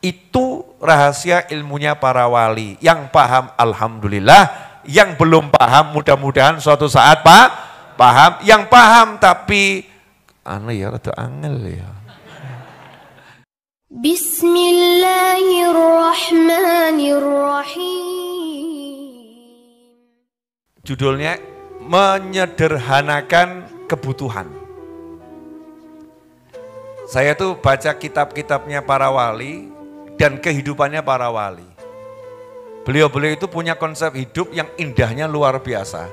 Itu rahasia ilmunya para wali. Yang paham alhamdulillah, yang belum paham mudah-mudahan suatu saat paham. Yang paham tapi rada angel ya. Bismillahirrahmanirrahim. Judulnya menyederhanakan kebutuhan. Saya tuh baca kitab-kitabnya para wali dan kehidupannya para wali. Beliau-beliau itu punya konsep hidup yang indahnya luar biasa.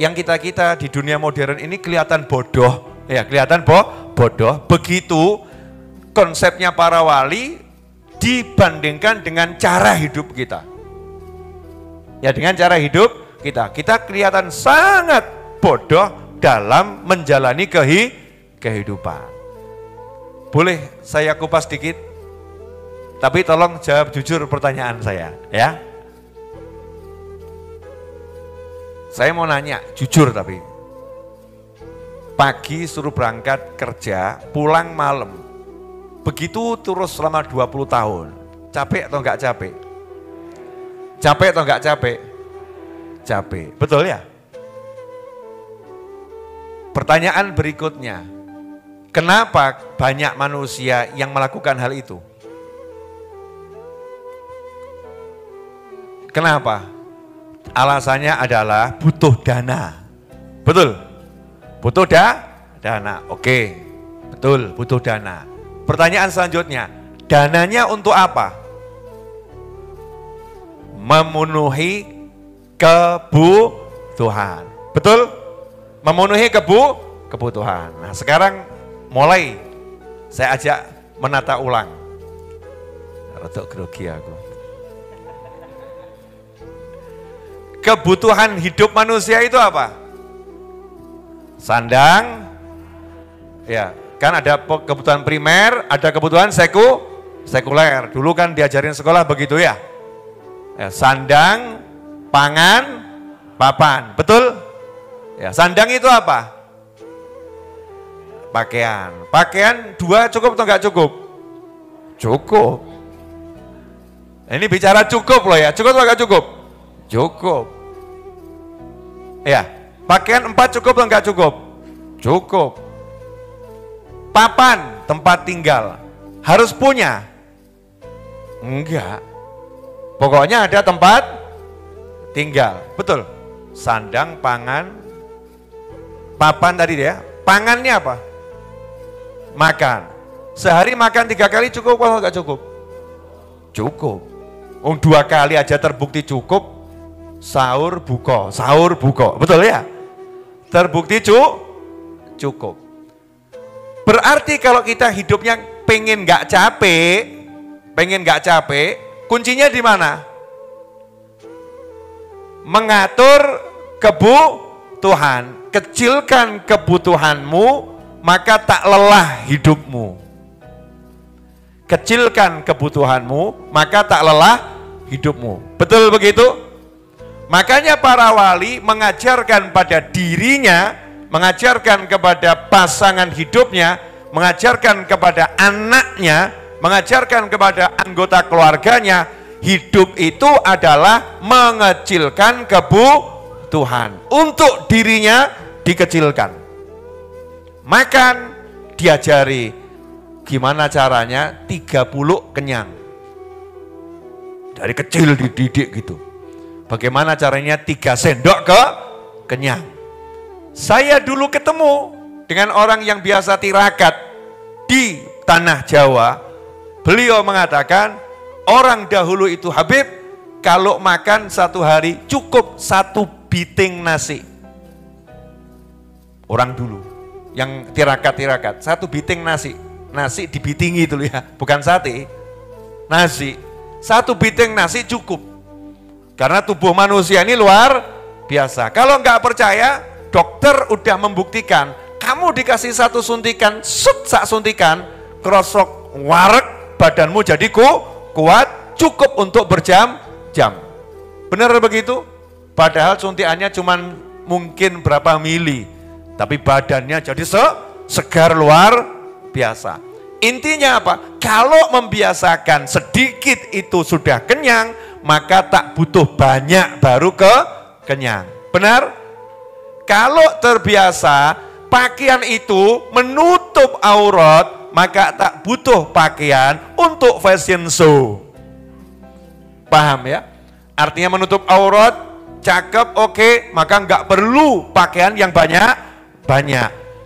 Yang kita-kita di dunia modern ini kelihatan bodoh, ya kelihatan bodoh. Begitu konsepnya para wali dibandingkan dengan cara hidup kita. Ya dengan cara hidup kita kelihatan sangat bodoh dalam menjalani kehidupan. Boleh saya kupas dikit? Tapi tolong jawab jujur pertanyaan saya, ya. Saya mau nanya, jujur tapi. Pagi suruh berangkat kerja, pulang malam. Begitu terus selama 20 tahun. Capek atau enggak capek? Capek atau enggak capek? Capek, betul ya? Pertanyaan berikutnya, kenapa banyak manusia yang melakukan hal itu? Kenapa? Alasannya adalah butuh dana. Betul? Butuh dana. Oke. Betul, butuh dana. Pertanyaan selanjutnya, dananya untuk apa? Memenuhi kebutuhan. Betul? Memenuhi kebutuhan. Nah, sekarang mulai saya ajak menata ulang. Rada grogi aku. Kebutuhan hidup manusia itu apa? Sandang, ya kan ada kebutuhan primer, ada kebutuhan sekuler. Dulu kan diajarin sekolah begitu ya. Sandang, pangan, papan, betul? Ya, sandang itu apa? Pakaian. Pakaian 2 cukup atau enggak cukup? Cukup. Ini bicara cukup loh ya, cukup atau enggak cukup? Cukup. Ya, pakaian 4 cukup atau enggak cukup? Cukup. Papan, tempat tinggal, harus punya? Enggak. Pokoknya ada tempat tinggal, betul? Sandang, pangan, papan tadi ya. Pangannya apa? Makan. Sehari makan 3 kali cukup atau enggak cukup? Cukup. 2 kali aja terbukti cukup. Sahur buka, betul ya? Terbukti cukup. Berarti kalau kita hidupnya pengen nggak capek, kuncinya di mana? Mengatur kebutuhan. Kecilkan kebutuhanmu, maka tak lelah hidupmu. Kecilkan kebutuhanmu, maka tak lelah hidupmu. Betul begitu? Makanya para wali mengajarkan pada dirinya, mengajarkan kepada pasangan hidupnya, mengajarkan kepada anaknya, mengajarkan kepada anggota keluarganya, hidup itu adalah mengecilkan kebutuhan. Untuk dirinya dikecilkan. Makan, diajari gimana caranya 30 kenyang. Dari kecil dididik gitu. Bagaimana caranya 3 sendok kenyang. Saya dulu ketemu dengan orang yang biasa tirakat di tanah Jawa. Beliau mengatakan orang dahulu itu Habib kalau makan 1 hari cukup 1 biting nasi. Orang dulu yang tirakat 1 biting nasi. Nasi dibitingi itu ya, bukan sate. Nasi. 1 biting nasi cukup. Karena tubuh manusia ini luar biasa. Kalau nggak percaya, dokter udah membuktikan. Kamu dikasih 1 suntikan, sak suntikan, kerosok warek, badanmu jadi kuat, cukup untuk berjam-jam. Benar begitu? Padahal suntikannya cuma mungkin berapa mili, tapi badannya jadi segar luar biasa. Intinya apa? Kalau membiasakan sedikit itu sudah kenyang, maka tak butuh banyak baru kenyang. Benar? Kalau terbiasa pakaian itu menutup aurat, maka tak butuh pakaian untuk fashion show. Paham ya? Artinya menutup aurat, cakep, oke, maka nggak perlu pakaian yang banyak.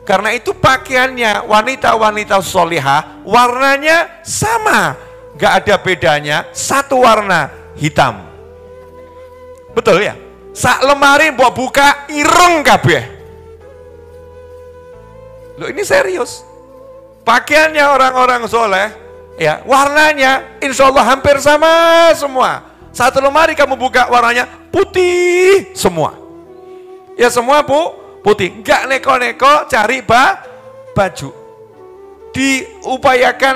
Karena itu pakaiannya wanita-wanita solihah warnanya sama, nggak ada bedanya, satu warna hitam. Betul ya? Sak lemari mbok buka ireng kabeh. Loh ini serius. Pakaiannya orang-orang soleh, ya warnanya insya Allah hampir sama semua. Satu lemari kamu buka warnanya putih semua. Ya semua putih, enggak neko-neko cari baju. Diupayakan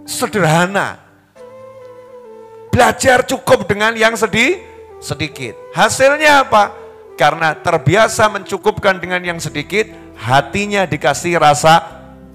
sederhana. Belajar cukup dengan yang sedikit. Hasilnya apa? Karena terbiasa mencukupkan dengan yang sedikit, hatinya dikasih rasa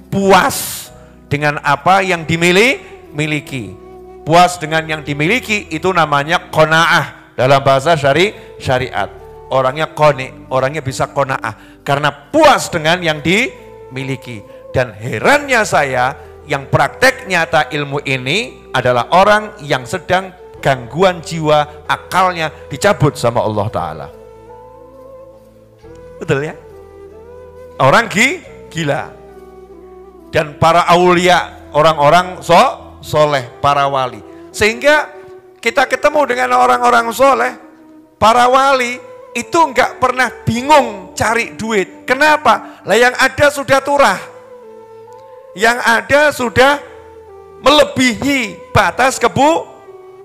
puas dengan apa yang dimiliki. Puas dengan yang dimiliki itu namanya qanaah dalam bahasa syariat. Orangnya qani, orangnya bisa qanaah karena puas dengan yang dimiliki. Dan herannya saya, yang praktek nyata ilmu ini adalah orang yang sedang gangguan jiwa, akalnya dicabut sama Allah Ta'ala. Betul ya? Orang gila. Dan para aulia, orang-orang soleh, para wali. Sehingga kita ketemu dengan orang-orang soleh, para wali, itu enggak pernah bingung cari duit. Kenapa? Lah yang ada sudah turah. Yang ada sudah melebihi batas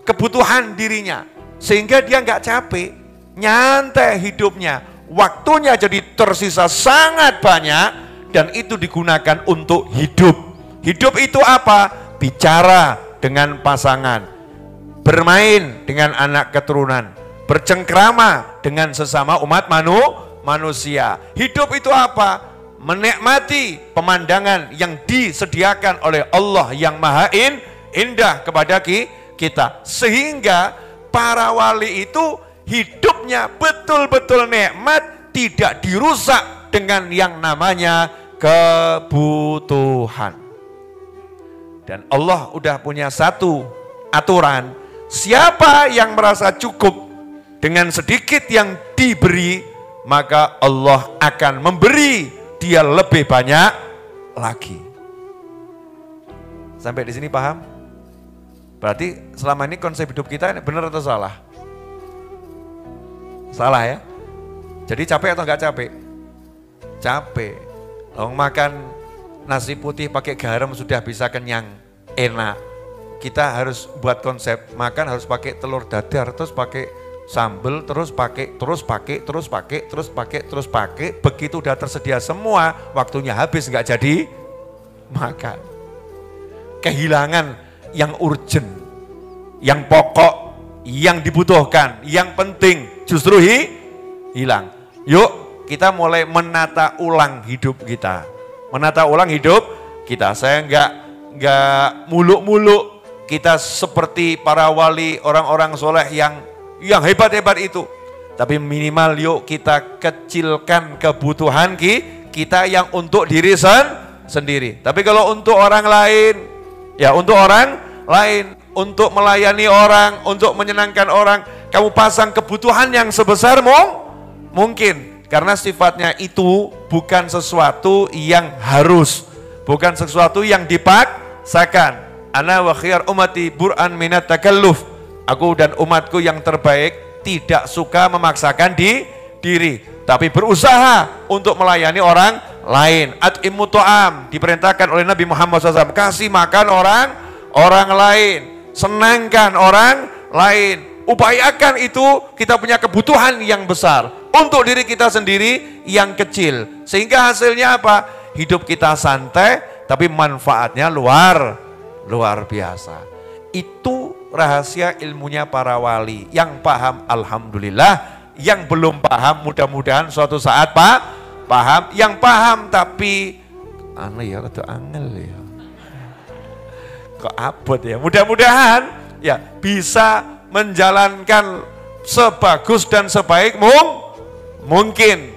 kebutuhan dirinya. Sehingga dia enggak capek, nyantai hidupnya. Waktunya jadi tersisa sangat banyak dan itu digunakan untuk hidup. Hidup itu apa? Bicara dengan pasangan, bermain dengan anak keturunan, bercengkrama dengan sesama umat manusia. Hidup itu apa? Menikmati pemandangan yang disediakan oleh Allah yang maha indah kepada kita. Sehingga para wali itu hidupnya betul-betul nikmat, tidak dirusak dengan yang namanya kebutuhan. Dan Allah udah punya satu aturan, siapa yang merasa cukup dengan sedikit yang diberi, maka Allah akan memberi dia lebih banyak lagi. Sampai di sini paham? Berarti selama ini konsep hidup kita benar atau salah? Salah ya? Jadi capek atau enggak capek? Capek. Makan nasi putih pakai garam sudah bisa kenyang, enak. Kita harus buat konsep makan harus pakai telur dadar, terus pakai sambal, terus pakai. Begitu udah tersedia semua, waktunya habis nggak jadi makan. Kehilangan yang urgent, yang pokok, yang dibutuhkan, yang penting justru hilang. Yuk kita mulai menata ulang hidup kita. Menata ulang hidup kita. Saya nggak muluk-muluk. Kita seperti para wali, orang-orang soleh yang hebat-hebat itu. Tapi minimal yuk kita kecilkan kebutuhan kita yang untuk diri sendiri. Tapi kalau untuk orang lain, ya untuk orang lain, untuk melayani orang, untuk menyenangkan orang, kamu pasang kebutuhan yang sebesar mungkin. Karena sifatnya itu bukan sesuatu yang harus, bukan sesuatu yang dipaksakan. Ana wa khiyar ummati bur'an minat takalluf. Aku dan umatku yang terbaik tidak suka memaksakan diri, tapi berusaha untuk melayani orang lain. At'imu ta'am, diperintahkan oleh Nabi Muhammad SAW, kasih makan orang lain, senangkan orang lain. Upayakan itu kita punya kebutuhan yang besar untuk diri kita sendiri yang kecil. Sehingga hasilnya apa? Hidup kita santai tapi manfaatnya luar biasa. Itu rahasia ilmunya para wali. Yang paham alhamdulillah, yang belum paham mudah-mudahan suatu saat paham. Yang paham tapi aneh ya, rada angel ya. Kok abot ya? Mudah-mudahan ya bisa menjalankan sebagus dan sebaik mungkin.